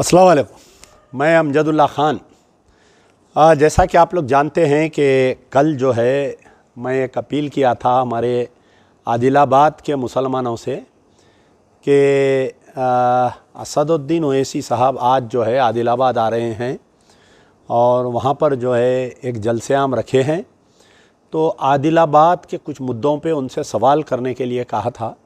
अस्सलाम वालेकुम। मैं अमजदुल्ला ख़ान। जैसा कि आप लोग जानते हैं कि कल जो है मैं एक अपील किया था हमारे आदिलाबाद के मुसलमानों से कि असदुद्दीन ओवैसी साहब आज जो है आदिलाबाद आ रहे हैं और वहाँ पर जो है एक जलसे-आम रखे हैं। तो आदिलाबाद के कुछ मुद्दों पे उनसे सवाल करने के लिए कहा था,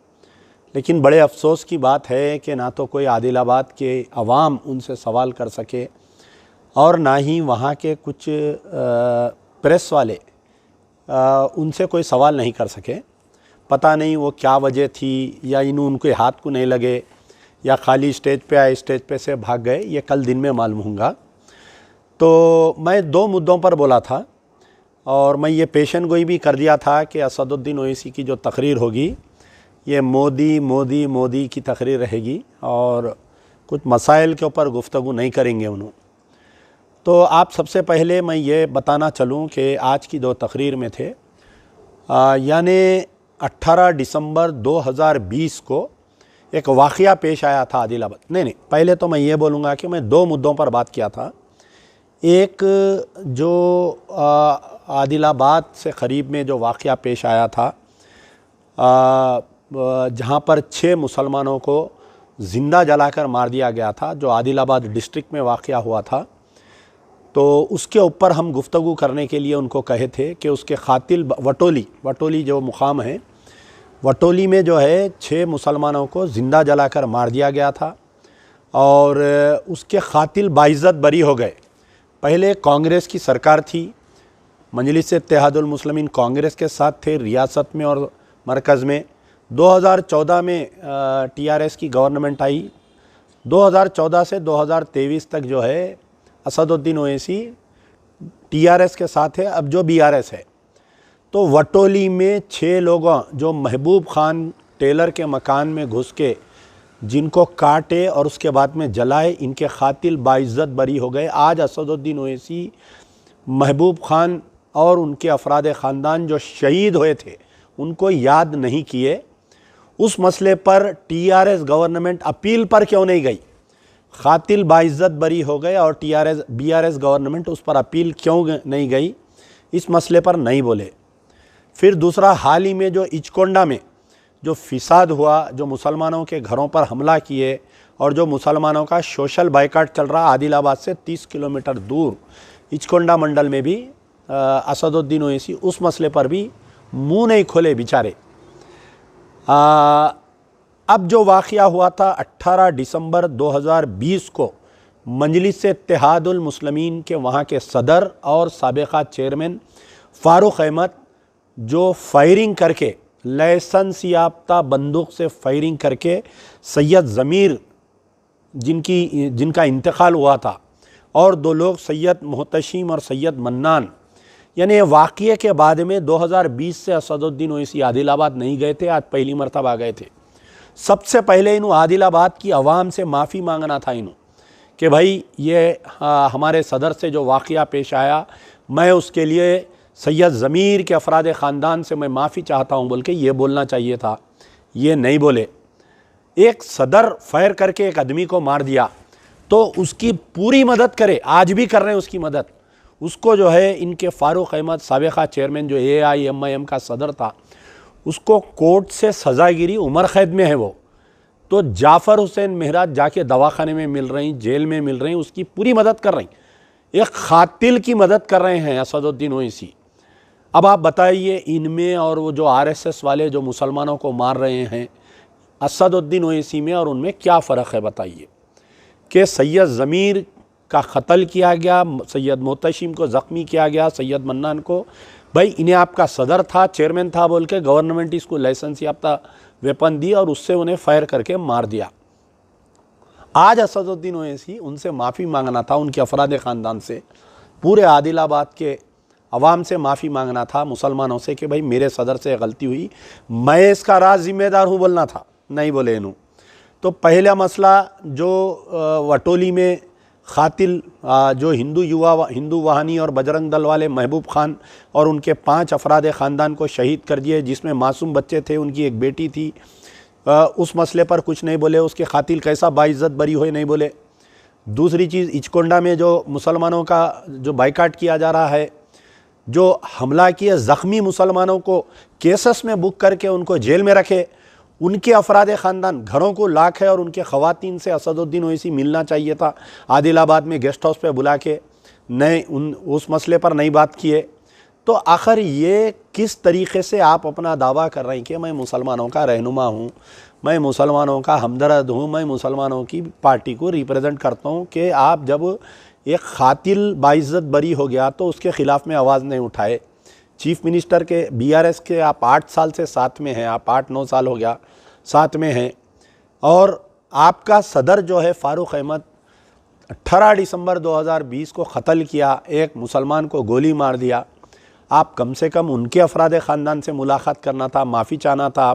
लेकिन बड़े अफसोस की बात है कि ना तो कोई आदिलाबाद के अवाम उनसे सवाल कर सके और ना ही वहाँ के कुछ प्रेस वाले उनसे कोई सवाल नहीं कर सके। पता नहीं वो क्या वजह थी, या उनके हाथ को नहीं लगे, या खाली स्टेज पे आए, स्टेज पे से भाग गए, ये कल दिन में मालूम होगा। तो मैं दो मुद्दों पर बोला था और मैं ये पेशन गोई भी कर दिया था कि असदुद्दीन ओवैसी की जो तकरीर होगी ये मोदी मोदी मोदी की तकरीर रहेगी और कुछ मसाइल के ऊपर गुफ्तगू नहीं करेंगे उन्होंने। तो आप सबसे पहले मैं ये बताना चलूँ कि आज की दो तकरीर में थे, यानी 18 दिसंबर 2020 को एक वाक़या पेश आया था आदिलाबाद। नहीं, पहले तो मैं ये बोलूँगा कि मैं दो मुद्दों पर बात किया था। एक जो आदिलाबाद से क़रीब में जो वाक़या पेश आया था, जहाँ पर 6 मुसलमानों को ज़िंदा जलाकर मार दिया गया था, जो आदिलाबाद डिस्ट्रिक्ट में वाक़या हुआ था। तो उसके ऊपर हम गुफ्तगू करने के लिए उनको कहे थे कि उसके क़ातिल वटोली जो मुकाम है, वटोली में जो है 6 मुसलमानों को ज़िंदा जलाकर मार दिया गया था और उसके क़ातिल बाइज़्ज़त बरी हो गए। पहले कांग्रेस की सरकार थी, मजलिस-ए-इत्तेहादुल मुस्लिमीन कांग्रेस के साथ थे रियासत में और मरकज़ में। 2014 में टीआरएस की गवर्नमेंट आई। 2014 से 2023 तक जो है असदुद्दीन ओवैसी टीआरएस के साथ है, अब जो बीआरएस है। तो वटोली में 6 लोगों जो महबूब खान टेलर के मकान में घुस के जिनको काटे और उसके बाद में जलाए, इनके क़ातिल बाइज़्ज़त बरी हो गए। आज असदुद्दीन ओवैसी महबूब खान और उनके अफराद ख़ानदान जो शहीद हुए थे उनको याद नहीं किए। उस मसले पर टीआरएस गवर्नमेंट अपील पर क्यों नहीं गई? क़ातिल बाइज़्ज़त बरी हो गए और बीआरएस गवर्नमेंट उस पर अपील क्यों नहीं गई, इस मसले पर नहीं बोले। फिर दूसरा, हाल ही में जो इचकोंडा में जो फिसाद हुआ, जो मुसलमानों के घरों पर हमला किए और जो मुसलमानों का सोशल बाइकाट चल रहा, आदिलाबाद से 30 किलोमीटर दूर इचकोंडा मंडल में भी असदुद्दीन ओवैसी उस मसले पर भी मुँह नहीं खोले बेचारे। अब जो वाक़या हुआ था 18 दिसंबर 2020 को मजलिस-ए-इत्तेहादुल मुस्लिमीन के वहाँ के सदर और साबिक़ा चेयरमैन फ़ारूक अहमद जो फायरिंग करके, लाइसेंस याफ्ता बंदूक से फायरिंग करके सैयद ज़मीर जिनका इंतकाल हुआ था और 2 लोग सैयद मोहतशिम और सैयद मन्नान, यानी वाक़ये के बाद में 2020 से असदुद्दीन ओवैसी आदिलाबाद नहीं गए थे, आज पहली मरतबा गए थे। सबसे पहले इन्हों आदिलाबाद की आवाम से माफ़ी मांगना था इन्हों कि भाई ये हमारे सदर से जो वाक़या पेश आया, मैं उसके लिए सैयद ज़मीर के अफराद ख़ानदान से मैं माफ़ी चाहता हूँ बोल के ये बोलना चाहिए था। ये नहीं बोले। एक सदर फायर करके एक आदमी को मार दिया तो उसकी पूरी मदद करे, आज भी कर रहे हैं उसकी मदद। उसको जो है इनके फ़ारूक अहमद साबिक़ा चेयरमैन जो AIMIM का सदर था, उसको कोर्ट से सज़ा गिरी, उम्र कैद में है वो। तो जाफ़र हुसैन मेहराज जाके दवाखाने में मिल रही, जेल में मिल रही, उसकी पूरी मदद कर रही। एक क़ातिल की मदद कर रहे हैं असदुद्दीन ओवैसी। अब आप बताइए, इनमें और वो जो RSS वाले जो मुसलमानों को मार रहे हैं, असदुद्दीन ओवैसी में और उनमें क्या फ़र्क है बताइए? कि सैयद ज़मीर का क़त्ल किया गया, सैयद मोहतशिम को ज़ख्मी किया गया, सैयद मन्नान को, भाई इन्हें आपका सदर था, चेयरमैन था बोल के गवर्नमेंट इसको लाइसेंस याफ्ता वेपन दी और उससे उन्हें फायर करके मार दिया। आज असदुद्दीन ओवैसी उनसे माफ़ी मांगना था, उनके अफराद ख़ानदान से, पूरे आदिलाबाद के अवाम से माफ़ी मांगना था, मुसलमानों से, कि भाई मेरे सदर से गलती हुई, मैं इसका राज ज़िम्मेदार हूँ बोलना था, नहीं बोले इन्हों। तो पहला मसला जो वटोली में क़ातिल जो हिंदू वाहिनी और बजरंग दल वाले महबूब खान और उनके 5 अफराद ख़ानदान को शहीद कर दिए, जिसमें मासूम बच्चे थे, उनकी एक बेटी थी, उस मसले पर कुछ नहीं बोले। उसके क़ातिल कैसा बाइज़्ज़त बरी हुए नहीं बोले। दूसरी चीज़, इचकोंडा में जो मुसलमानों का जो बाइकाट किया जा रहा है, जो हमला किए ज़ख्मी मुसलमानों को केसेस में बुक करके उनको जेल में रखे, उनके अफराद ख़ानदान घरों को लाख है और उनके ख़वातीन से असदुद्दीन ओवैसी मिलना चाहिए था। आदिलाबाद में गेस्ट हाउस पे बुला के उस मसले पर नहीं बात किए। तो आखिर ये किस तरीक़े से आप अपना दावा कर रहे हैं कि मैं मुसलमानों का रहनुमा हूँ, मैं मुसलमानों का हमदर्द हूँ, मैं मुसलमानों की पार्टी को रिप्रेजेंट करता हूँ, कि आप जब एक क़ातिल बाइज़्ज़त बरी हो गया तो उसके ख़िलाफ़ में आवाज़ नहीं उठाए। चीफ़ मिनिस्टर के BRS के आप 8 साल से साथ में हैं, आप 8-9 साल हो गया साथ में हैं, और आपका सदर जो है फ़ारूक अहमद 18 दिसंबर 2020 को क़त्ल किया, एक मुसलमान को गोली मार दिया। आप कम से कम उनके अफराद ख़ानदान से मुलाकात करना था, माफ़ी चाहना था,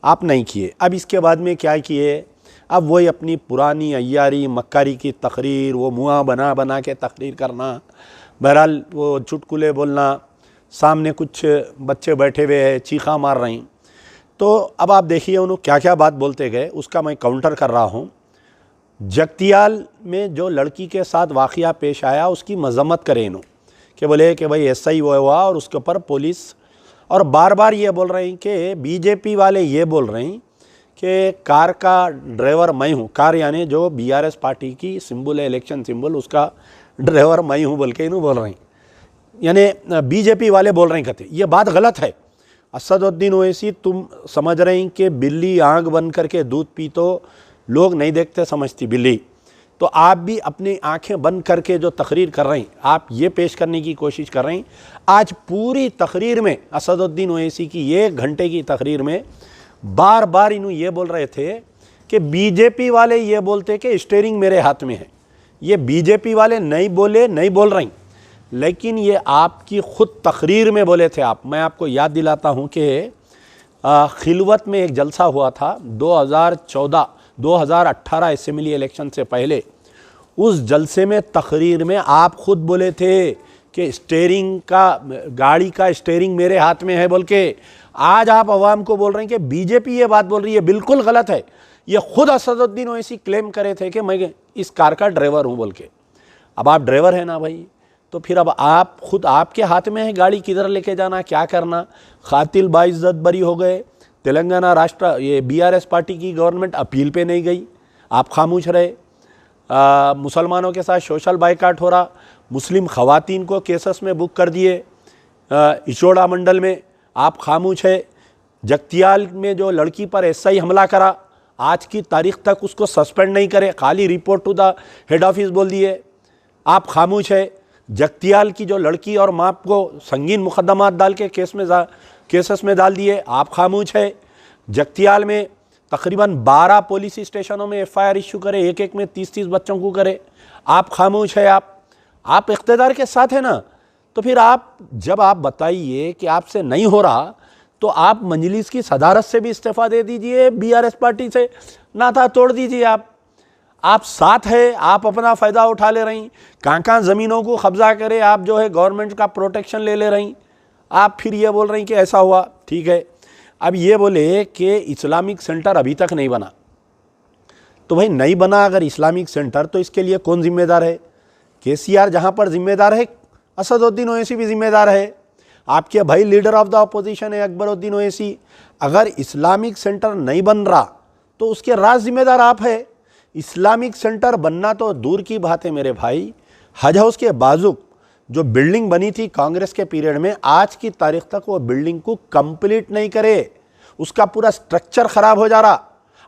आप नहीं किए। अब इसके बाद में क्या किए, अब वही अपनी पुरानी अय्यारी मक्कारी की तकरीर, वो मुँह बना बना के तकरीर करना, बहरहाल वो चुटकुले बोलना, सामने कुछ बच्चे बैठे हुए हैं चीखा मार रही। तो अब आप देखिए उन्होंने क्या क्या बात बोलते गए, उसका मैं काउंटर कर रहा हूँ। जगतियाल में जो लड़की के साथ वाक़या पेश आया उसकी मजम्मत करें इन्हों, कि बोले कि भाई ऐसा ही हुआ और उसके ऊपर पुलिस, और बार बार ये बोल रहे हैं कि BJP वाले ये बोल रहे हैं कि कार का ड्राइवर मैं हूँ। कार यानी जो BRS पार्टी की सिंबल है, इलेक्शन सिंबल, उसका ड्राइवर मैं हूँ बोल के इन्हों बोल रहे हैं, यानी BJP वाले बोल रहे हैं। कहते ये बात गलत है। असदुद्दीन ओवैसी, तुम समझ रहे हैं कि बिल्ली आँख बंद करके दूध पी तो लोग नहीं देखते समझती बिल्ली, तो आप भी अपनी आंखें बंद करके जो तकरीर कर रहे हैं, आप ये पेश करने की कोशिश कर रहे हैं। आज पूरी तकरीर में असदुद्दीन ओवैसी की 1 घंटे की तकरीर में बार बार इन्हों ये बोल रहे थे कि BJP वाले ये बोलते कि स्टीयरिंग मेरे हाथ में है। ये BJP वाले नहीं बोल रहे हैं, लेकिन ये आपकी ख़ुद तकरीर में बोले थे आप। मैं आपको याद दिलाता हूँ कि खिलवत में एक जलसा हुआ था 2018 असेंबली इलेक्शन से पहले। उस जलसे में तकरीर में आप खुद बोले थे कि स्टीयरिंग का, गाड़ी का स्टीयरिंग मेरे हाथ में है बोल के। आज आप अवाम को बोल रहे हैं कि BJP ये बात बोल रही है, बिल्कुल गलत है। ये खुद असदुद्दीन ओवैसी क्लेम करे थे कि मैं इस कार का ड्राइवर हूँ बोल के। अब आप ड्राइवर है ना भाई, तो फिर अब आप खुद, आपके हाथ में है गाड़ी किधर लेके जाना, क्या करना। क़ातिल बाइज़्ज़त बरी हो गए। तेलंगाना राष्ट्र, ये BRS पार्टी की गवर्नमेंट अपील पे नहीं गई, आप खामोश रहे। मुसलमानों के साथ सोशल बाइकाट हो रहा, मुस्लिम ख़वातीन को केसेस में बुक कर दिए इचोड़ा मंडल में, आप खामोश है। जगतियाल में जो लड़की पर ऐसा ही हमला करा, आज की तारीख तक उसको सस्पेंड नहीं करे, खाली report to the head office बोल दिए, आप खामोश है। जगतियाल की जो लड़की और माँ को संगीन मुकदमात डाल के केसेस में डाल दिए, आप खामोश है। जगतियाल में तकरीबन 12 पुलिस स्टेशनों में FIR इशू करे, एक में 30-30 बच्चों को करे, आप खामोश है। आप इख्तिदार के साथ है ना, तो फिर आप जब आप बताइए कि आपसे नहीं हो रहा, तो आप मजलिस की सदारत से भी इस्तीफ़ा दे दीजिए, BRS पार्टी से नाता तोड़ दीजिए। आप साथ है, आप अपना फ़ायदा उठा ले रही, कहाँ ज़मीनों को कब्ज़ा करे, आप जो है गवर्नमेंट का प्रोटेक्शन ले रही। आप फिर ये बोल रही कि ऐसा हुआ, ठीक है। अब ये बोले कि इस्लामिक सेंटर अभी तक नहीं बना, तो भाई नहीं बना अगर इस्लामिक सेंटर, तो इसके लिए कौन जिम्मेदार है? KCR जहाँ पर जिम्मेदार है, असदुद्दीन ओवैसी भी जिम्मेदार है। आपके भाई लीडर ऑफ द अपोजिशन है अकबरुद्दीन ओवैसी। अगर इस्लामिक सेंटर नहीं बन रहा तो उसके राज जिम्मेदार आप है। इस्लामिक सेंटर बनना तो दूर की बात है मेरे भाई, हज हाउस के बाजू जो बिल्डिंग बनी थी कांग्रेस के पीरियड में, आज की तारीख तक वो बिल्डिंग को कंप्लीट नहीं करे, उसका पूरा स्ट्रक्चर ख़राब हो जा रहा।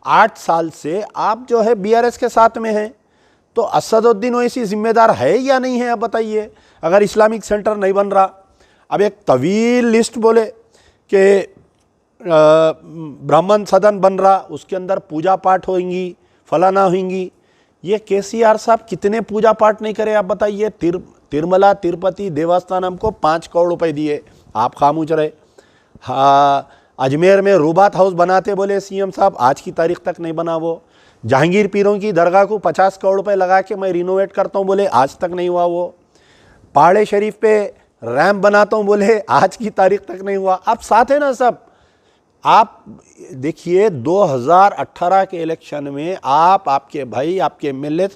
8 साल से आप जो है BRS के साथ में हैं, तो असदुद्दीन ओवैसी जिम्मेदार है या नहीं है? आप बताइए। अगर इस्लामिक सेंटर नहीं बन रहा, अब एक तवील लिस्ट बोले कि ब्राह्मण सदन बन रहा, उसके अंदर पूजा पाठ होंगी, फलाना होंगी। ये KCR साहब कितने पूजा पाठ नहीं करे, आप बताइए। तिरुमला तिरुपति देवस्थानम को 5 करोड़ रुपए दिए, आप खामोश रहे। हाँ, अजमेर में रूबात हाउस बनाते बोले CM साहब, आज की तारीख तक नहीं बना वो। जहांगीर पीरों की दरगाह को 50 करोड़ रुपए लगा के मैं रिनोवेट करता हूँ बोले, आज तक नहीं हुआ वो। पहाड़े शरीफ पे रैम्प बनाता हूँ बोले, आज की तारीख तक नहीं हुआ। आप साथ है ना सब। आप देखिए 2018 के इलेक्शन में आपके भाई, आपके MLA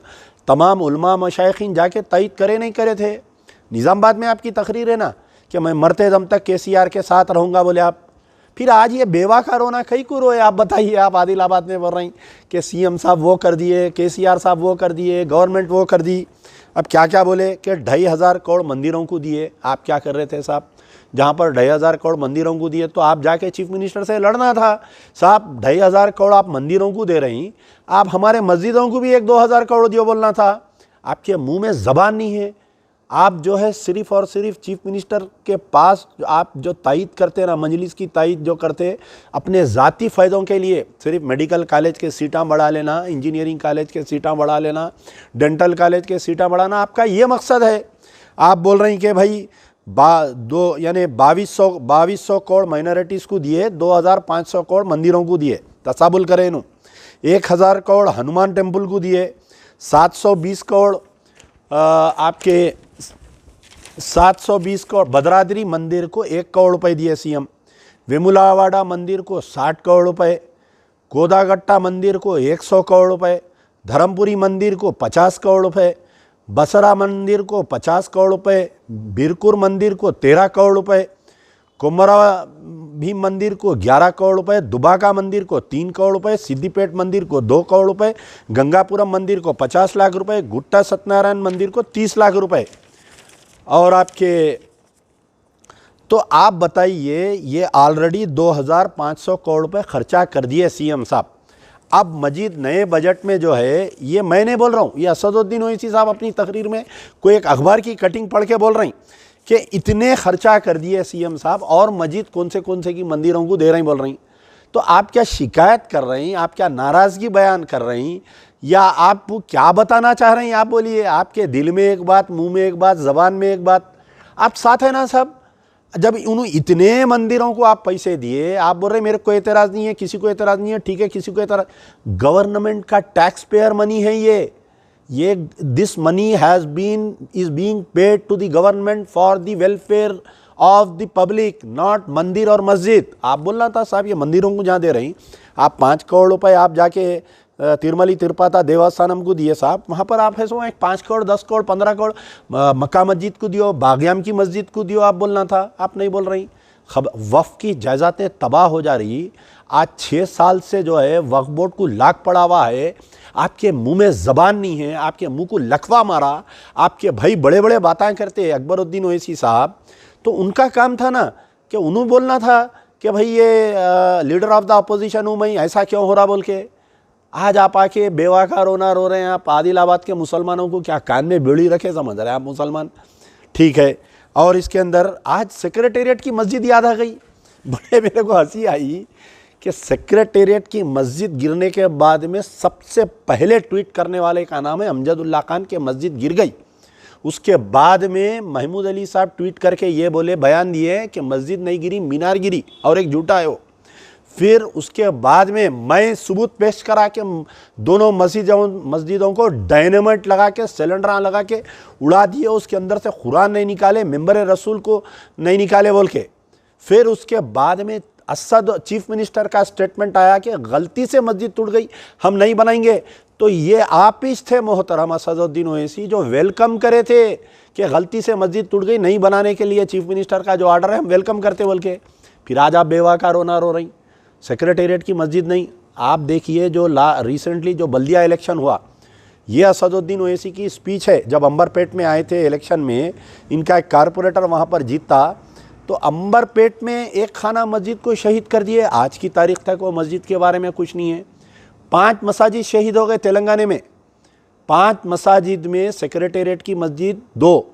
तमाम उलमा मशाइखीन जाके तईद करे नहीं करे थे। निज़ामाबाद में आपकी तकरीर है ना कि मैं मरते दम तक KCR के साथ रहूँगा बोले आप। फिर आज ये बेवा का रोना कहीं को रोए? आप बताइए। आप आदिलाबाद में बोल रही कि CM साहब वो कर दिए, KCR साहब वो कर दिए, गवर्नमेंट वो कर दी। अब क्या क्या बोले कि 2,500 करोड़ मंदिरों को दिए। आप क्या कर रहे थे साहब? जहाँ पर 2,500 करोड़ मंदिरों को दिए तो आप जाके चीफ मिनिस्टर से लड़ना था। साहब 2,500 करोड़ आप मंदिरों को दे रही, आप हमारे मस्जिदों को भी 1-2 हज़ार करोड़ दियो बोलना था। आपके मुंह में ज़बान नहीं है। आप जो है सिर्फ़ और सिर्फ चीफ मिनिस्टर के पास आप जो तायद करते ना, मजलिस की तायद जो करते अपने ज़ाती फ़ायदों के लिए, सिर्फ मेडिकल कॉलेज के सीटां बढ़ा लेना, इंजीनियरिंग कॉलेज के सीटां बढ़ा लेना, डेंटल कॉलेज के सीटां बढ़ाना, आपका ये मकसद है। आप बोल रही कि भाई 2200 करोड़ माइनॉरिटीज़ को दिए, 2,500 करोड़ मंदिरों को दिए, तसाबुल करें नु, 1,000 करोड़ हनुमान टेम्पल को दिए, 720 करोड़ आपके 720 करोड़ भद्राद्री मंदिर को 1 करोड़ रुपए दिए CM, वेमुलावाड़ा मंदिर को 60 करोड़ रुपए, कोदागट्टा मंदिर को 100 करोड़ रुपए, धर्मपुरी मंदिर को 50 करोड़ रुपए, बसरा मंदिर को 50 करोड़ रुपए, बीरपुर मंदिर को 13 करोड़ रुपए, कुमरा भीम मंदिर को 11 करोड़ रुपए, दुबाका मंदिर को 3 करोड़ रुपए, सिद्दीपेट मंदिर को 2 करोड़ रुपए, गंगापुरम मंदिर को 50 लाख रुपए, गुट्टा सत्यनारायण मंदिर को 30 लाख रुपए। और आपके तो आप बताइए, ये ऑलरेडी 2,500 करोड़ रुपए खर्चा कर दिए CM साहब। अब मजीद नए बजट में जो है, ये मैं नहीं बोल रहा हूँ, ये असदुद्दीन ओवैसी साहब अपनी तकरीर में कोई एक अखबार की कटिंग पढ़ के बोल रही कि इतने खर्चा कर दिए CM साहब और मजीद कौन से की मंदिरों को दे रही बोल रही। तो आप क्या शिकायत कर रही, आप क्या नाराज़गी बयान कर रही, या आप क्या बताना चाह रही हैं? आप बोलिए। आपके दिल में एक बात, मुंह में एक बात, ज़बान में एक बात, आप साथ है ना साहब? जब उन्होंने इतने मंदिरों को आप पैसे दिए, आप बोल रहे मेरे को एतराज़ नहीं है, किसी को एतराज़ नहीं है, ठीक है, किसी को एतराज़। गवर्नमेंट का टैक्स पेयर मनी है ये this money is being paid to the government for the welfare of the public, not मंदिर और मस्जिद। आप बोलना था साहब ये मंदिरों को जहाँ दे रही, आप 5 करोड़ रुपए आप जाके तिरुमली तिरुपति देवस्थानम को दिए साहब, वहाँ पर आप है सो 5 करोड़ 10 करोड़ 15 करोड़ मक्का मस्जिद को दियो, बागयाम की मस्जिद को दियो। आप बोलना था, आप नहीं बोल रही। वफ़ की जायदादें तबाह हो जा रही। आज 6 साल से जो है वक्फ बोर्ड को लाख पड़ा हुआ है। आपके मुंह में ज़बान नहीं है, आपके मुंह को लकवा मारा। आपके भाई बड़े बड़े बातें करते अकबरुद्दीन ओवैसी साहब, तो उनका काम था ना कि उन्होंने बोलना था कि भाई ये लीडर ऑफ द अपोजिशन हूँ मैं, ऐसा क्यों हो रहा बोल के। आज आप आके बेवा का रोना रो रहे हैं। आप आदिलाबाद के मुसलमानों को क्या कान में बेड़ी रखे समझ रहे हैं आप मुसलमान? ठीक है। और इसके अंदर आज सेक्रेटेरिएट की मस्जिद याद आ गई। बड़े मेरे को हंसी आई कि सेक्रेटेरिएट की मस्जिद गिरने के बाद में सबसे पहले ट्वीट करने वाले का नाम है अमजदुल्ला खान के मस्जिद गिर गई। उसके बाद में महमूद अली साहब ट्वीट करके ये बोले, बयान दिए कि मस्जिद नहीं गिरी, मीनार गिरी और एक झूठा है वो। फिर उसके बाद में मैं सबूत पेश करा के दोनों मस्जिदों को डायनेमाइट लगा के, सिलेंडर लगा के उड़ा दिए। उसके अंदर से कुरान नहीं निकाले, मेंबर रसूल को नहीं निकाले बोल के। फिर उसके बाद में असद चीफ मिनिस्टर का स्टेटमेंट आया कि गलती से मस्जिद टूट गई, हम नहीं बनाएंगे। तो ये आप ही थे मोहतरम असदुद्दीन ओवैसी जो वेलकम करे थे कि गलती से मस्जिद टूट गई, नहीं बनाने के लिए चीफ मिनिस्टर का जो ऑर्डर है हम वेलकम करते बोल के। फिर आज आप बेवा का रोना रो रही, सेक्रेटेरिएट की मस्जिद नहीं। आप देखिए जो रिसेंटली जो बल्दिया इलेक्शन हुआ, ये असदुद्दीन ओवैसी की स्पीच है। जब अंबरपेट में आए थे इलेक्शन में, इनका एक कारपोरेटर वहाँ पर जीता, तो अंबरपेट में एक खाना मस्जिद को शहीद कर दिए। आज की तारीख तक वो मस्जिद के बारे में कुछ नहीं है। 5 मसाजिद शहीद हो गए तेलंगाना में। 5 मसाजिद में सेक्रेटेरिएट की मस्जिद 2,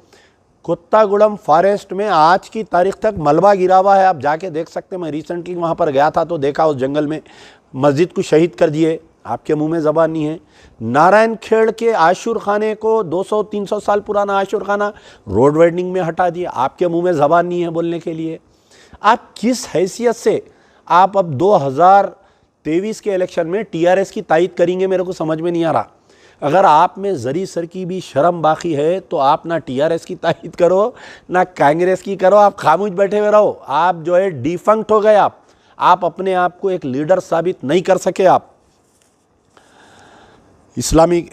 कोत्तागुड़म फॉरेस्ट में आज की तारीख तक मलबा गिरा हुआ है। आप जाके देख सकते हैं। मैं रिसेंटली वहाँ पर गया था तो देखा उस जंगल में मस्जिद को शहीद कर दिए। आपके मुंह में ज़बान नहीं है। नारायण खेड़ के आशुर खाने को 200-300 साल पुराना आशुर खाना रोड वाइडनिंग में हटा दिया। आपके मुंह में ज़बान नहीं है बोलने के लिए। आप किस हैसियत से आप अब 2023 के इलेक्शन में TRS की तायद करेंगे, मेरे को समझ में नहीं आ रहा। अगर आप में जरी सर की भी शर्म बाकी है तो आप ना TRS की तायद करो ना कांग्रेस की करो, आप खामोश बैठे हुए रहो। आप जो है डिफंक्ट हो गए। आप अपने आप को एक लीडर साबित नहीं कर सके। आप इस्लामिक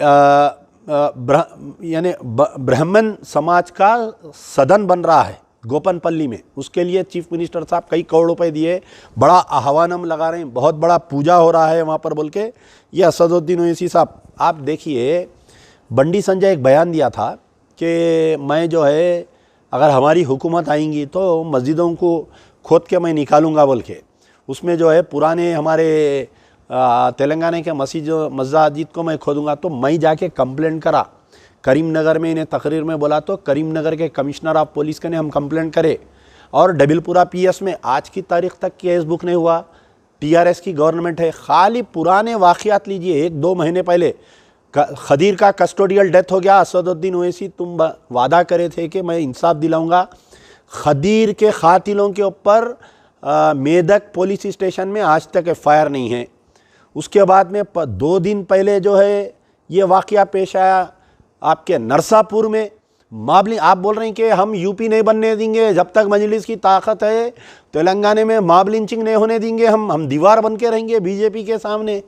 यानी ब्राह्मण समाज का सदन बन रहा है गोपनपल्ली में, उसके लिए चीफ मिनिस्टर साहब कई करोड़ रुपए दिए, बड़ा आह्वान हम लगा रहे हैं, बहुत बड़ा पूजा हो रहा है वहाँ पर बोल के। ये असदुद्दीन ओवैसी साहब, आप देखिए बंडी संजय एक बयान दिया था कि मैं जो है अगर हमारी हुकूमत आएंगी तो मस्जिदों को खोद के मैं निकालूंगा बोल के। उसमें जो है पुराने हमारे तेलंगाना के मस्जिद को मैं खोदूंगा। तो मैं जाके कंप्लेंट करा करीमनगर में, इन्हें तकरीर में बोला तो करीमनगर के कमिश्नर ऑफ पुलिस के ने हम कंप्लेंट करे, और डबिलपुरा पीएस में आज की तारीख तक केस बुक नहीं हुआ। टीआरएस की गवर्नमेंट है। खाली पुराने वाक़यात लीजिए, 1-2 महीने पहले खदीर का कस्टोडियल डेथ हो गया। असदुद्दीन ओवैसी तुम वादा करे थे कि मैं इंसाफ दिलाऊंगा। खदीर के खातिलों के ऊपर मेदक पुलिस स्टेशन में आज तक एफआईआर नहीं है। उसके बाद में 2 दिन पहले जो है ये वाक़या पेश आया आपके नरसापुर में। मामले आप बोल रहे हैं कि हम यूपी नहीं बनने देंगे, जब तक मजलिस की ताकत है तेलंगाना में मॉब लिंचिंग नहीं होने देंगे, हम दीवार बन के रहेंगे बीजेपी के सामने।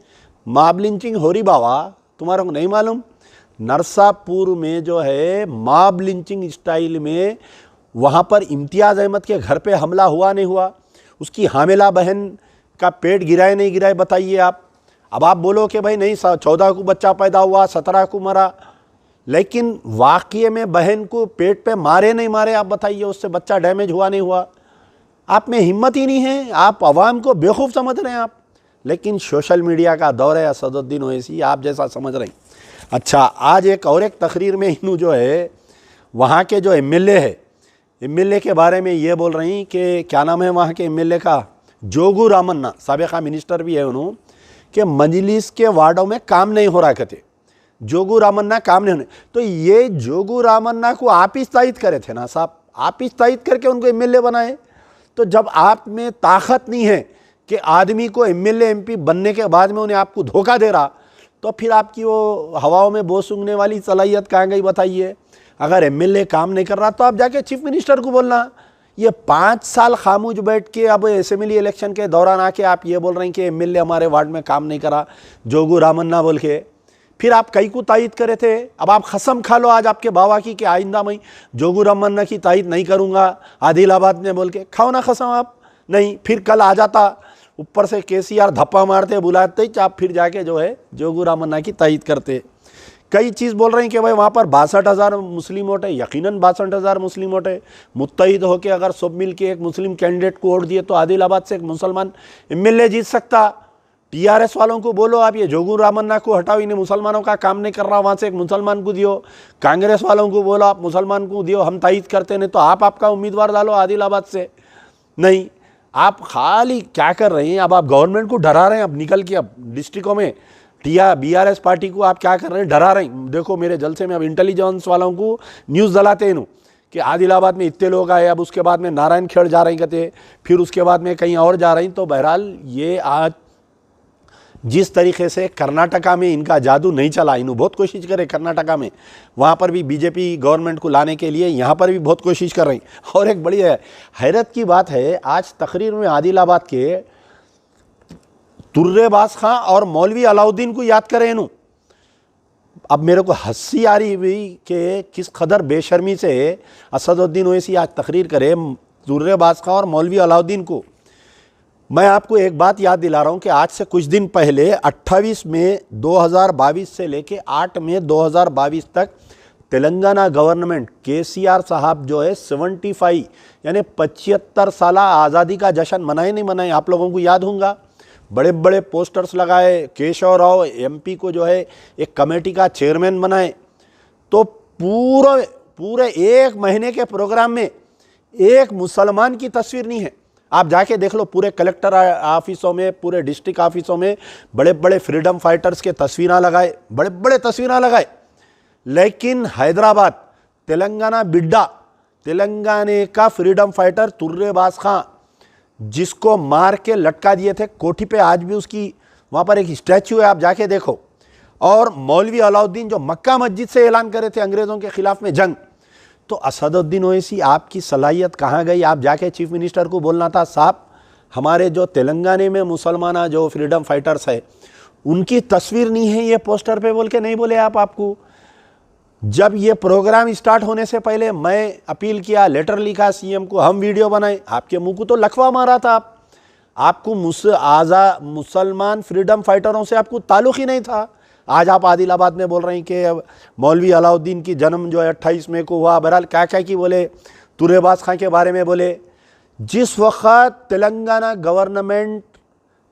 मॉब लिंचिंग हो रही बाबा, तुम्हारे को नहीं मालूम? नरसापुर में जो है मॉब लिंचिंग स्टाइल में वहाँ पर इम्तियाज़ अहमद के घर पे हमला हुआ नहीं हुआ? उसकी हामिला बहन का पेट गिराए नहीं गिराए बताइए आप। अब आप बोलो कि भाई नहीं 14 को बच्चा पैदा हुआ, 17 को मरा, लेकिन वाक़ये में बहन को पेट पे मारे नहीं मारे आप बताइए, उससे बच्चा डैमेज हुआ नहीं हुआ? आप में हिम्मत ही नहीं है, आप अवाम को बेवकूफ़ समझ रहे हैं आप। लेकिन सोशल मीडिया का दौर है असदुद्दीन ओवैसी, आप जैसा समझ रहे हैं। अच्छा, आज एक तकरीर में इन्हों जो है वहाँ के जो एमएलए है, एमएलए के बारे में ये बोल रही हैं कि क्या नाम है वहाँ के एमएलए का, जोगू रामन्ना, साबिक़ा मिनिस्टर भी है उन्होंने, कि मजलिस के वार्डों में काम नहीं हो रहा कहते। जोगू रामन्ना काम नहीं होने, तो ये जोगू रामन्ना को आप ही तायद करे थे ना साहब, आप ही तायद करके उनको एमएलए बनाए। तो जब आप में ताकत नहीं है कि आदमी को एमएलए एमपी बनने के बाद में उन्हें आपको धोखा दे रहा, तो फिर आपकी वो हवाओं में बो सूंघने वाली सलाहियत कहाँ गई बताइए? अगर एमएलए काम नहीं कर रहा तो आप जाके चीफ मिनिस्टर को बोलना। ये 5 साल खामोश बैठ के अब असेंबली इलेक्शन के दौरान आके आप ये बोल रहे हैं कि एमएलए हमारे वार्ड में काम नहीं करा, जोगू रामन्ना बोल के। फिर आप कई को तायद करे थे, अब आप कसम खा लो आज आपके बाबा की कि आइंदा मैं जोगू रामन्ना की तायद नहीं करूँगा आदिलाबाद में बोल के। खाओ ना कसम आप। नहीं, फिर कल आ जाता ऊपर से केसीआर धप्पा मारते बुलाते ही आप फिर जाके जो है जोगू रामन्ना की तायद करते। कई चीज़ बोल रहे हैं कि भाई वहाँ पर 62,000 मुस्लिम वोट है, यकीनन 62,000 मुस्लिम वोट है। मुत्तहिद होकर अगर सब मिल के एक मुस्लिम कैंडिडेट को वोट दिए तो आदिलाबाद से एक मुसलमान एमएलए जीत सकता। टीआरएस वालों को बोलो आप ये जोगू रामन्ना को हटाओ, इन्हें मुसलमानों का काम नहीं कर रहा, वहाँ से एक मुसलमान को दियो। कांग्रेस वालों को बोलो आप मुसलमान को दियो, हम तायद करते नहीं तो आपका उम्मीदवार डालो आदिलाबाद से। नहीं, आप खाली क्या कर रहे हैं? अब आप गवर्नमेंट को डरा रहे हैं, अब निकल के अब डिस्ट्रिक्टों में बीआरएस पार्टी को आप क्या कर रहे हैं? डरा रहे हैं। देखो मेरे जलसे में अब इंटेलिजेंस वालों को न्यूज़ दलाते हैं कि आदिलाबाद में इतने लोग आए, अब उसके बाद में नारायण खेड़ जा रहे हैं कहते, फिर उसके बाद में कहीं और जा रहे हैं। तो बहरहाल ये आज जिस तरीके से कर्नाटका में इनका जादू नहीं चला, इन्होंने बहुत कोशिश करे कर्नाटका में, वहाँ पर भी बीजेपी गवर्नमेंट को लाने के लिए यहाँ पर भी बहुत कोशिश कर रही। और एक बड़ी हैरत की बात है, आज तकरीर में आदिलाबाद के तुर्रेबाज खां और मौलवी अलाउद्दीन को याद करें इन्हों। अब मेरे को हंसी आ रही हुई कि किस कदर बेशर्मी से असदुद्दीन ओवैसी आज तकरीर करे तुर्रेबाज खां और मौलवी अलाउद्दीन को। मैं आपको एक बात याद दिला रहा हूं कि आज से कुछ दिन पहले 28 मई 2022 से लेके 8 मई 2022 तक तेलंगाना गवर्नमेंट केसीआर साहब जो है 75 यानी 75 साल आज़ादी का जश्न मनाए नहीं मनाए, आप लोगों को याद होगा। बड़े बड़े पोस्टर्स लगाए, केशव राव एमपी को जो है एक कमेटी का चेयरमैन बनाए। तो पूरे 1 महीने के प्रोग्राम में एक मुसलमान की तस्वीर नहीं है। आप जाके देख लो, पूरे कलेक्टर ऑफिसों में, पूरे डिस्ट्रिक्ट ऑफिसों में बड़े बड़े फ्रीडम फाइटर्स के तस्वीरें लगाए, बड़े बड़े तस्वीरें लगाए। लेकिन हैदराबाद तेलंगाना बिड्डा, तेलंगाना का फ्रीडम फाइटर तुर्रेबाज खां, जिसको मार के लटका दिए थे कोठी पे, आज भी उसकी वहाँ पर एक स्टैचू है, आप जाके देखो। और मौलवी अलाउद्दीन जो मक्का मस्जिद से ऐलान करे थे अंग्रेज़ों के खिलाफ में जंग। तो असदुद्दीन ओवैसी आपकी सलाहियत कहाँ गई? आप जाके चीफ मिनिस्टर को बोलना था, साहब हमारे जो तेलंगाना में मुसलमान जो फ्रीडम फाइटर्स है उनकी तस्वीर नहीं है ये पोस्टर पे, बोल के नहीं बोले आपको? जब ये प्रोग्राम स्टार्ट होने से पहले मैं अपील किया, लेटर लिखा सीएम को, हम वीडियो बनाए, आपके मुंह को तो लखवा मारा था। आपको मुसलमान फ्रीडम फाइटरों से आपको ताल्लुक़ ही नहीं था। आज आप आदिलाबाद में बोल रहे हैं कि मौलवी अलाउद्दीन की जन्म जो है 28 मई को हुआ, बहरहाल क्या क्या की बोले, तुरेबाज खां के बारे में बोले। जिस वक़्त तेलंगाना गवर्नमेंट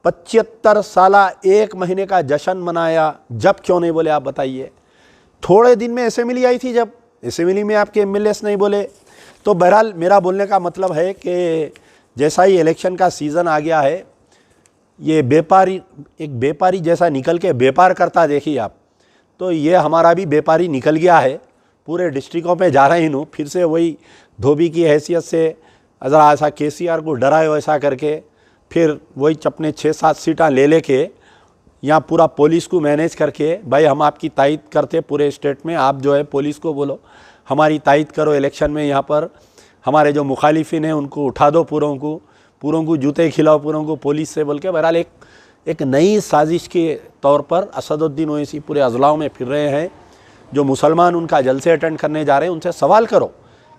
75 साला 1 महीने का जश्न मनाया, जब क्यों नहीं बोले आप बताइए। थोड़े दिन में असेंबली आई थी, जब असेंबली में आपके एमएलएस नहीं बोले। तो बहरहाल मेरा बोलने का मतलब है कि जैसा ही इलेक्शन का सीज़न आ गया है, ये एक व्यापारी जैसा निकल के व्यापार करता देखिए आप, तो ये हमारा भी व्यापारी निकल गया है। पूरे डिस्ट्रिक्टों पे जा रहे हैं, फिर से वही धोबी की हैसियत से ज़रा ऐसा केसीआर को डराए वैसा करके, फिर वही अपने 6-7 सीटें ले लेके यहाँ पूरा पुलिस को मैनेज करके, भाई हम आपकी तायद करते पूरे स्टेट में, आप जो है पुलिस को बोलो हमारी तायद करो इलेक्शन में, यहाँ पर हमारे जो मुखालिफिन हैं उनको उठा दो, पूरों को जूते खिलाओ पूरों को पुलिस से बोल के। बहरहाल एक नई साजिश के तौर पर असदुद्दीन ओवैसी पूरे अजलाओं में फिर रहे हैं। जो मुसलमान उनका जलसे अटेंड करने जा रहे हैं, उनसे सवाल करो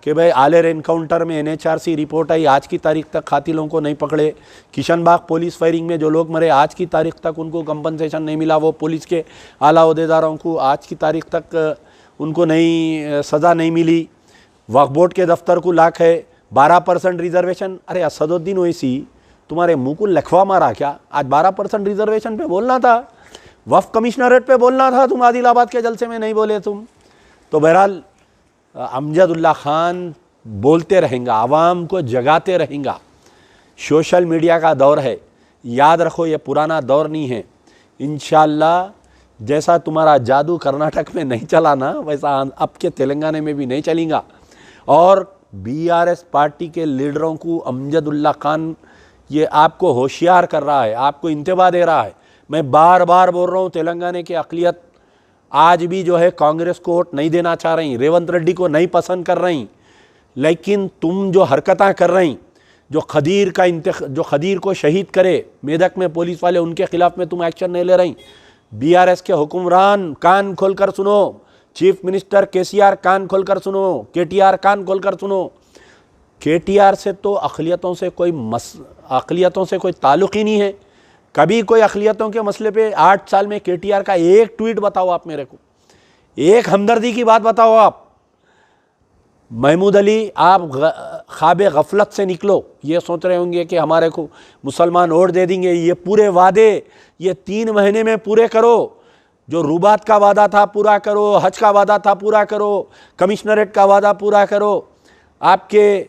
कि भाई आलेर एनकाउंटर में NHRC रिपोर्ट आई, आज की तारीख तक कातिलों को नहीं पकड़े। किशनबाग पुलिस फायरिंग में जो लोग मरे, आज की तारीख तक उनको कंपनसेशन नहीं मिला। वो पुलिस के आला ओहदेदारों को आज की तारीख तक उनको नहीं सज़ा नहीं मिली। वक्फ बोर्ड के दफ्तर को लाख है, 12% रिजर्वेशन। अरे असदुद्दीन ओवैसी, तुम्हारे मुंह को लखवा मारा क्या? आज 12% रिजर्वेशन पे बोलना था, वक्फ कमिश्नरेट पे बोलना था, तुम आदिलाबाद के जलसे में नहीं बोले तुम। तो बहरहाल अमजदुल्ला खान बोलते रहेंगे, आवाम को जगाते रहेंगे। सोशल मीडिया का दौर है, याद रखो ये पुराना दौर नहीं है। इंशाअल्लाह जैसा तुम्हारा जादू कर्नाटक में नहीं चला ना, वैसा अब के तेलंगाना में भी नहीं चलेगा। और BRS पार्टी के लीडरों को अमजदुल्ला खान ये आपको होशियार कर रहा है, आपको इंतबा दे रहा है। मैं बार बार बोल रहा हूँ, तेलंगाना की अक़लियत आज भी जो है कांग्रेस को वोट नहीं देना चाह रही, रेवंत रेड्डी को नहीं पसंद कर रही। लेकिन तुम जो हरकतें कर रही, जो खदीर को शहीद करे मेदक में पुलिस वाले, उनके खिलाफ में तुम एक्शन नहीं ले रही। BRS के हुक्मरान कान खोलकर सुनो, चीफ मिनिस्टर KCR कान खोलकर सुनो, KTR कान खोलकर सुनो। KTR से तो अक़लियतों से कोई ताल्लुक़ ही नहीं है। कभी कोई अक़लियतों के मसले पे 8 साल में KTR का एक ट्वीट बताओ आप मेरे को, एक हमदर्दी की बात बताओ आप। महमूद अली, आप ख्वाब गफलत से निकलो। ये सोच रहे होंगे कि हमारे को मुसलमान वोट दे देंगे। ये पूरे वादे ये 3 महीने में पूरे करो। जो रूबात का वादा था पूरा करो, हज का वादा था पूरा करो, कमिश्नरेट का वादा पूरा करो, आपके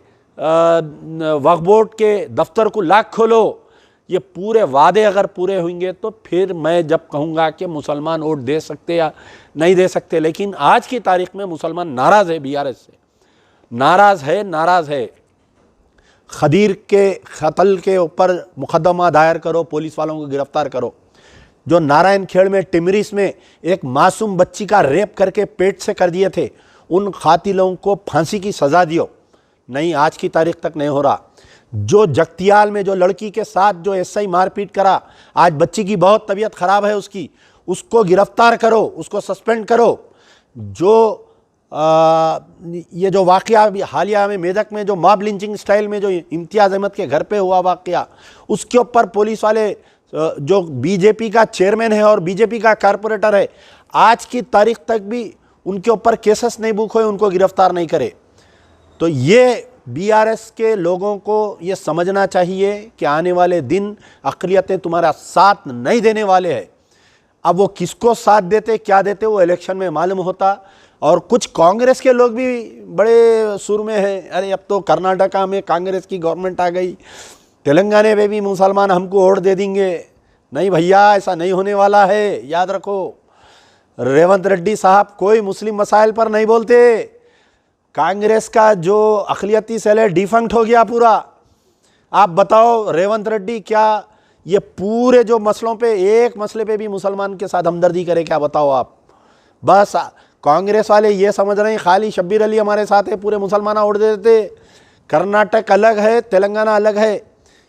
वक्फ बोर्ड के दफ्तर को लाख खोलो। ये पूरे वादे अगर पूरे होंगे तो फिर मैं जब कहूँगा कि मुसलमान वोट दे सकते या नहीं दे सकते। लेकिन आज की तारीख में मुसलमान नाराज़ है, BRS से नाराज़ है। खदीर के कत्ल के ऊपर मुकदमा दायर करो, पुलिस वालों को गिरफ्तार करो। जो नारायण खेड़ में टिमरिस में एक मासूम बच्ची का रेप करके पेट से कर दिए थे, उन कातिलों को फांसी की सज़ा दियो। नहीं, आज की तारीख तक नहीं हो रहा। जो जगतियाल में जो लड़की के साथ जो SI मारपीट करा, आज बच्ची की बहुत तबीयत ख़राब है उसको गिरफ्तार करो, उसको सस्पेंड करो। जो ये जो वाक़या हालिया में मेदक में जो मॉब लिंचिंग स्टाइल में जो इम्तियाज़ अहमद के घर पे हुआ वाक़या, उसके ऊपर पुलिस वाले जो BJP का चेयरमैन है और BJP का कारपोरेटर है, आज की तारीख तक भी उनके ऊपर केसेस नहीं बुक हुए, उनको गिरफ्तार नहीं करे। तो ये BRS के लोगों को ये समझना चाहिए कि आने वाले दिन अक़लियतें तुम्हारा साथ नहीं देने वाले हैं। अब वो किसको साथ देते क्या देते वो इलेक्शन में मालूम होता। और कुछ कांग्रेस के लोग भी बड़े सुर में हैं, अरे अब तो कर्नाटका में कांग्रेस की गवर्नमेंट आ गई, तेलंगाना में भी मुसलमान हमको वोट दे देंगे। नहीं भैया, ऐसा नहीं होने वाला है। याद रखो, रेवंत रेड्डी साहब कोई मुस्लिम मसाइल पर नहीं बोलते। कांग्रेस का जो अक़लियती सेल है डिफंक्ट हो गया पूरा। आप बताओ रेवंत रेड्डी क्या ये पूरे जो मसलों पे एक मसले पे भी मुसलमान के साथ हमदर्दी करे क्या? बताओ आप। बस कांग्रेस वाले ये समझ रहे हैं खाली शब्बीर अली हमारे साथ है, पूरे मुसलमान वोट दे देते। कर्नाटक अलग है, तेलंगाना अलग है।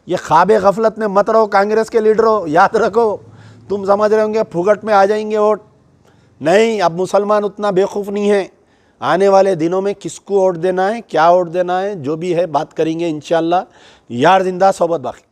ये ख्वाबे गफलत में मत रहो कांग्रेस के लीडरों। याद रखो, तुम समझ रहे होंगे फुगट में आ जाएंगे वोट। नहीं, अब मुसलमान उतना बेवकूफ़ नहीं है। आने वाले दिनों में किसको वोट देना है, क्या वोट देना है, जो भी है बात करेंगे इंशाअल्लाह। यार जिंदा सोबत बाकी।